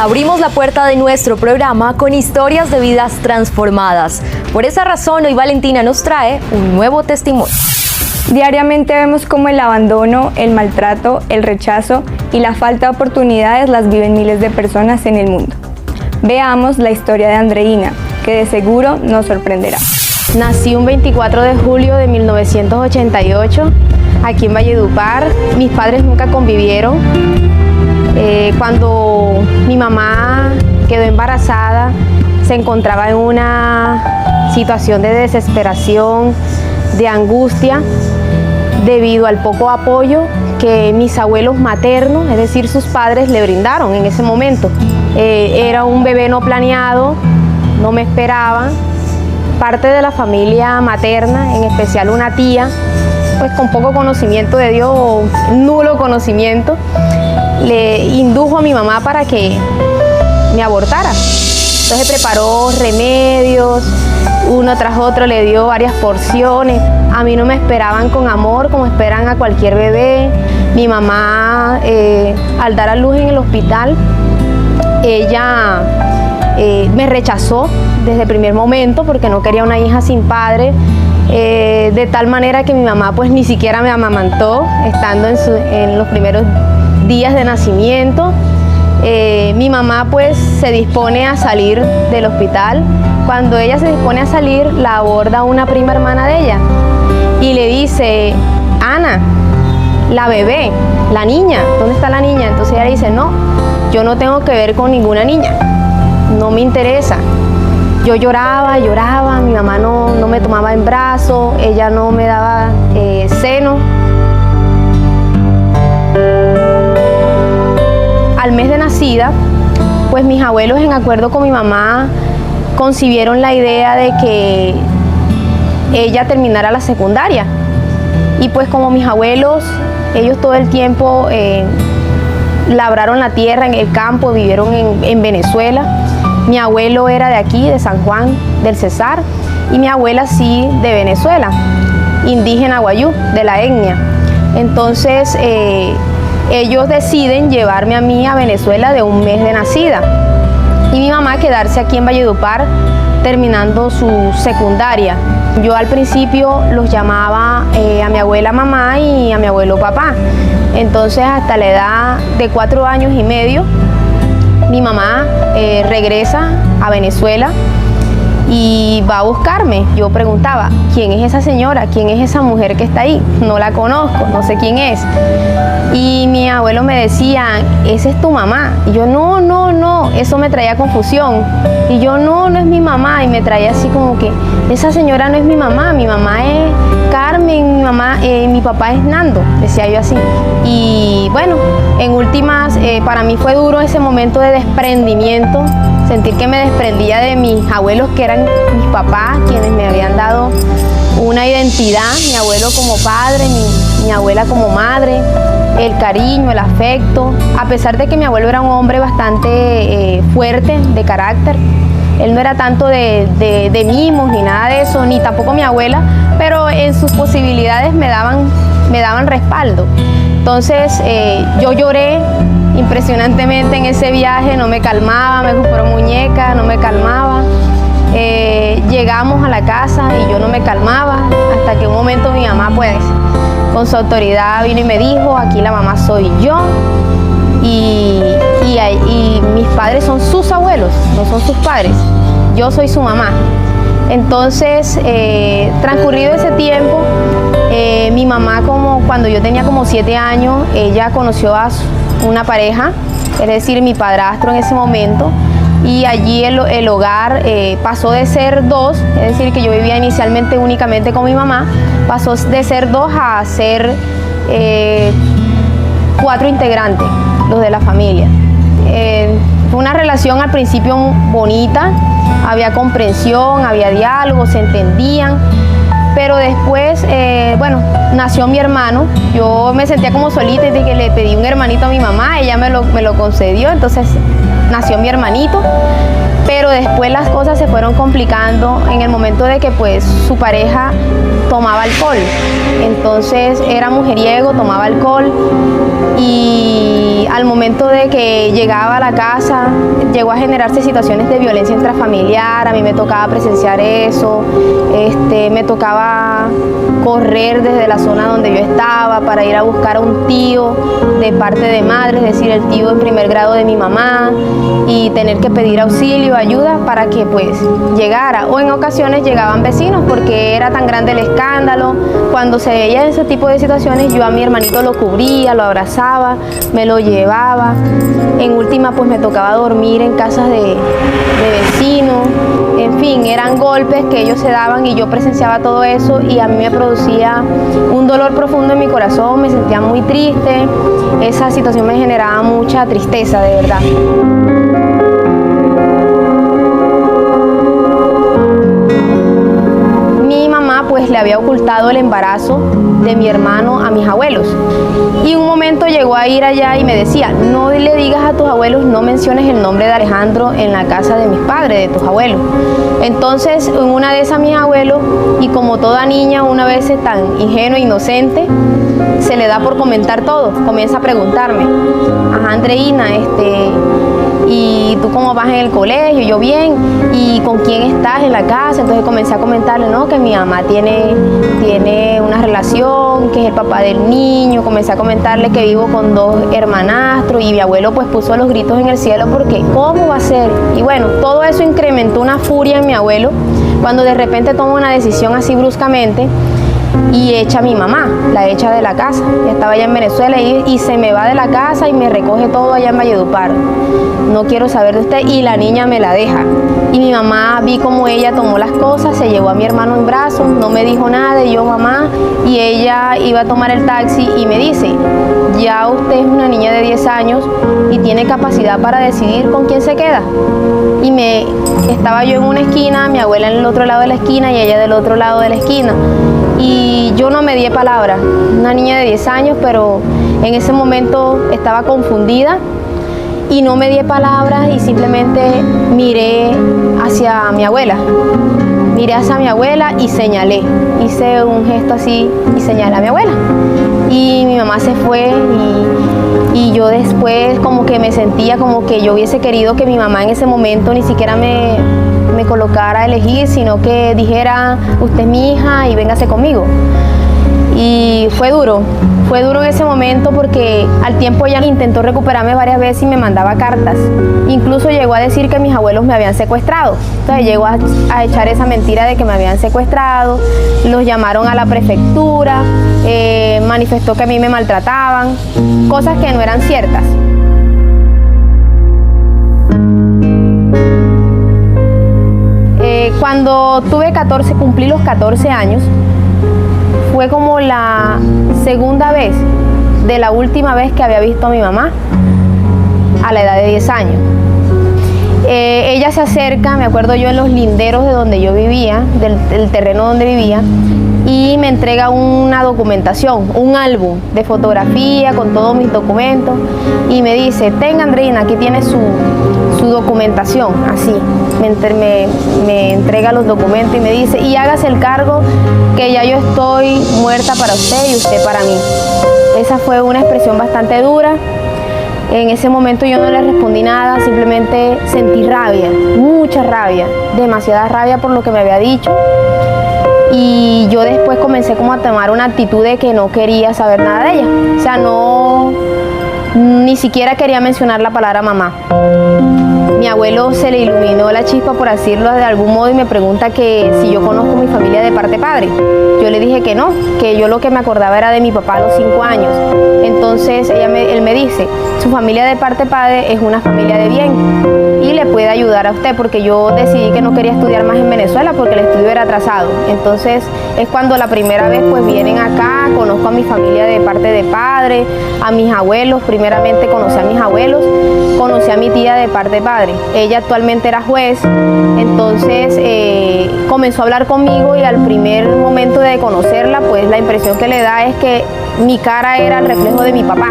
Abrimos la puerta de nuestro programa con historias de vidas transformadas. Por esa razón, hoy Valentina nos trae un nuevo testimonio. Diariamente vemos cómo el abandono, el maltrato, el rechazo y la falta de oportunidades las viven miles de personas en el mundo. Veamos la historia de Andreina, que de seguro nos sorprenderá. Nací un 24 de julio de 1988, aquí en Valledupar. Mis padres nunca convivieron. Cuando mi mamá quedó embarazada, se encontraba en una situación de desesperación, de angustia, debido al poco apoyo que mis abuelos maternos, es decir, sus padres, le brindaron en ese momento. Era un bebé no planeado, no me esperaban. Parte de la familia materna, en especial una tía, pues con poco conocimiento de Dios o nulo conocimiento, le indujo a mi mamá para que me abortara. Entonces preparó remedios, uno tras otro, le dio varias porciones. A mí no me esperaban con amor como esperan a cualquier bebé. Mi mamá, al dar a luz en el hospital, ella me rechazó desde el primer momento porque no quería una hija sin padre, de tal manera que mi mamá pues ni siquiera me amamantó estando en los primeros días de nacimiento. Mi mamá pues se dispone a salir del hospital. Cuando ella se dispone a salir, la aborda una prima hermana de ella y le dice: Ana, la bebé, la niña, ¿dónde está la niña? Entonces ella le dice: no, yo no tengo que ver con ninguna niña, no me interesa. Yo lloraba, mi mamá no me tomaba en brazos, ella no me daba seno. Al mes de nacida, pues mis abuelos, en acuerdo con mi mamá, concibieron la idea de que ella terminara la secundaria. Y pues como mis abuelos, ellos todo el tiempo labraron la tierra en el campo, vivieron en Venezuela. Mi abuelo era de aquí, de San Juan del Cesar, y mi abuela sí de Venezuela, indígena guayú, de la etnia. Entonces ellos deciden llevarme a mí a Venezuela de un mes de nacida y mi mamá quedarse aquí en Valledupar terminando su secundaria. Yo al principio los llamaba a mi abuela mamá y a mi abuelo papá. Entonces hasta la edad de 4 años y medio mi mamá regresa a Venezuela y va a buscarme. Yo preguntaba: ¿quién es esa señora? ¿Quién es esa mujer que está ahí? No la conozco, no sé quién es. Y mi abuelo me decía: esa es tu mamá. Y yo: no, eso me traía confusión. Y yo: no es mi mamá. Y me traía así como que esa señora no es mi mamá es Carmen, mi papá es Nando, decía yo así. Y bueno, en últimas, para mí fue duro ese momento de desprendimiento, sentir que me desprendía de mis abuelos, que eran mis papás, quienes me habían dado una identidad, mi abuelo como padre, mi abuela como madre, el cariño, el afecto. A pesar de que mi abuelo era un hombre bastante fuerte de carácter, él no era tanto de mimos ni nada de eso, ni tampoco mi abuela, pero en sus posibilidades me daban respaldo. Entonces yo lloré impresionantemente en ese viaje, no me calmaba, me compró muñeca, no me calmaba. Llegamos a la casa y yo no me calmaba, hasta que un momento mi mamá pues con su autoridad vino y me dijo: aquí la mamá soy yo y mis padres son sus abuelos, no son sus padres, yo soy su mamá. Entonces transcurrido ese tiempo, mi mamá, como cuando yo tenía como 7 años, ella conoció a una pareja, es decir, mi padrastro en ese momento, y allí el hogar pasó de ser 2, es decir, que yo vivía inicialmente únicamente con mi mamá, pasó de ser 2 a ser 4 integrantes, los de la familia. Fue una relación al principio bonita, había comprensión, había diálogo, se entendían, pero después, bueno, nació mi hermano. Yo me sentía como solita y que le pedí un hermanito a mi mamá, ella me lo concedió. Entonces nació mi hermanito pero después las cosas se fueron complicando en el momento de que pues su pareja tomaba alcohol. Entonces era mujeriego, tomaba alcohol y al momento de que llegaba a la casa llegó a generarse situaciones de violencia intrafamiliar. A mí me tocaba presenciar eso, me tocaba correr desde la zona donde yo estaba para ir a buscar a un tío de parte de madre, es decir, el tío en primer grado de mi mamá, y tener que pedir auxilio, ayuda para que pues llegara, o en ocasiones llegaban vecinos porque era tan grande el escándalo. Cuando se veía ese tipo de situaciones, yo a mi hermanito lo cubría, lo abrazaba, me lo llevaba. En última pues me tocaba dormir en casas de vecinos. En fin, eran golpes que ellos se daban y yo presenciaba todo eso y a mí me producía un dolor profundo en mi corazón, me sentía muy triste. Esa situación me generaba mucha tristeza, de verdad. Mi mamá pues le había ocultado el embarazo de mi hermano a mis abuelos y un momento llegó a ir allá y me decía: no le digas a tus abuelos, no menciones el nombre de Alejandro en la casa de mis padres, de tus abuelos. Entonces en una de esas mis abuelos, y como toda niña una vez es tan ingenua e inocente, se le da por comentar todo, comienza a preguntarme: ajá, Andreina, ¿y tú cómo vas en el colegio? Yo bien. ¿Y con quién estás en la casa? Entonces comencé a comentarle, no, que mi mamá tiene una relación, que es el papá del niño. Comencé a comentarle que vivo con 2 hermanastros y mi abuelo pues puso los gritos en el cielo porque ¿cómo va a ser? Y bueno, todo eso incrementó una furia en mi abuelo cuando de repente toma una decisión así bruscamente y echa a mi mamá, la echa de la casa. Ya estaba allá en Venezuela y se me va de la casa y me recoge todo allá en Valledupar. No quiero saber de usted, y la niña me la deja. Y mi mamá, vi como ella tomó las cosas, se llevó a mi hermano en brazos, no me dijo nada, y yo, mamá, y ella iba a tomar el taxi y me dice: ya usted es una niña de 10 años y tiene capacidad para decidir con quién se queda. Y estaba yo en una esquina, mi abuela en el otro lado de la esquina y ella del otro lado de la esquina. Y yo no me di palabra, una niña de 10 años, pero en ese momento estaba confundida y no me di palabras y simplemente miré hacia mi abuela. Miré hacia mi abuela y señalé, hice un gesto así y señalé a mi abuela. Y mi mamá se fue y yo después como que me sentía como que yo hubiese querido que mi mamá en ese momento ni siquiera me colocara a elegir, sino que dijera: usted es mi hija y véngase conmigo. Y fue duro en ese momento porque al tiempo ella intentó recuperarme varias veces y me mandaba cartas. Incluso llegó a decir que mis abuelos me habían secuestrado. Entonces llegó a echar esa mentira de que me habían secuestrado. Los llamaron a la prefectura, manifestó que a mí me maltrataban, cosas que no eran ciertas. Cuando cumplí los 14 años, fue como la segunda vez de la última vez que había visto a mi mamá a la edad de 10 años. Ella se acerca, me acuerdo yo, en los linderos de donde yo vivía, del terreno donde vivía, y me entrega una documentación, un álbum de fotografía con todos mis documentos y me dice: tenga, Andreina, aquí tiene su documentación. Así me entrega los documentos y me dice: y hágase el cargo que ya yo estoy muerta para usted y usted para mí. Esa fue una expresión bastante dura. En ese momento yo no le respondí nada, simplemente sentí rabia, mucha rabia, demasiada rabia por lo que me había dicho. Y yo después comencé como a tomar una actitud de que no quería saber nada de ella. O sea, ni siquiera quería mencionar la palabra mamá. Mi abuelo se le iluminó la chispa, por decirlo de algún modo, y me pregunta que si yo conozco mi familia de parte padre. Yo le dije que no, que yo lo que me acordaba era de mi papá a los 5 años. Entonces él me dice: su familia de parte padre es una familia de bien y le puede ayudar a usted, porque yo decidí que no quería estudiar más en Venezuela porque el estudio era atrasado. Entonces es cuando la primera vez pues vienen acá, conozco a mi familia de parte de padre, a mis abuelos. Primeramente conocí a mis abuelos, conocí a mi tía de parte de padre. Ella actualmente era juez. Entonces comenzó a hablar conmigo y al primer momento de conocerla, pues la impresión que le da es que mi cara era el reflejo de mi papá.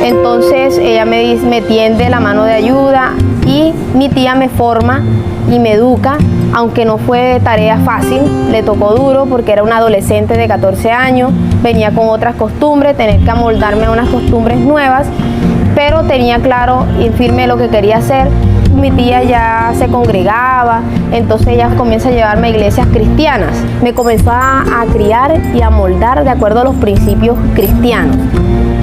Entonces ella me tiende la mano de ayuda y mi tía me forma y me educa, aunque no fue tarea fácil, le tocó duro porque era una adolescente de 14 años, venía con otras costumbres, tener que amoldarme a unas costumbres nuevas, pero tenía claro y firme lo que quería hacer. Mi tía ya se congregaba, entonces ella comienza a llevarme a iglesias cristianas. Me comenzó a criar y a moldar de acuerdo a los principios cristianos.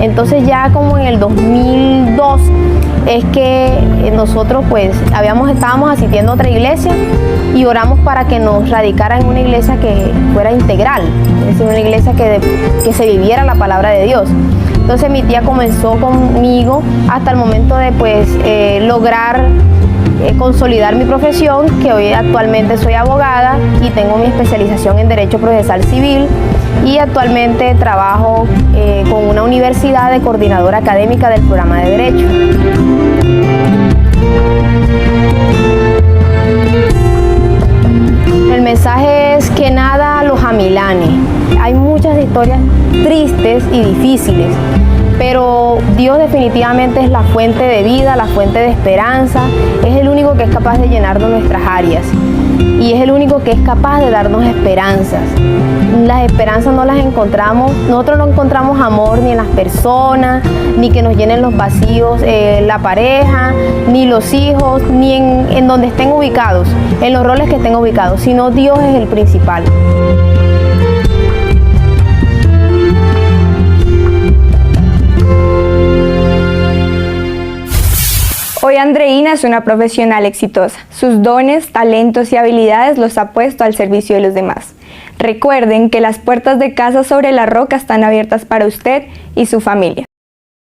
Entonces ya como en el 2002 es que nosotros pues estábamos asistiendo a otra iglesia y oramos para que nos radicara en una iglesia que fuera integral, es decir, una iglesia que se viviera la palabra de Dios. Entonces mi tía comenzó conmigo hasta el momento de pues lograr consolidar mi profesión, que hoy actualmente soy abogada y tengo mi especialización en Derecho Procesal Civil y actualmente trabajo con una universidad de coordinadora académica del programa de Derecho. El mensaje es que nada los amilane. Hay muchas historias tristes y difíciles, pero Dios definitivamente es la fuente de vida, la fuente de esperanza, es el único que es capaz de llenarnos nuestras áreas y es el único que es capaz de darnos esperanzas. Las esperanzas no las encontramos, nosotros no encontramos amor ni en las personas, ni que nos llenen los vacíos la pareja, ni los hijos, ni en donde estén ubicados, en los roles que estén ubicados, sino Dios es el principal. Hoy Andreina es una profesional exitosa. Sus dones, talentos y habilidades los ha puesto al servicio de los demás. Recuerden que las puertas de Casa sobre la Roca están abiertas para usted y su familia.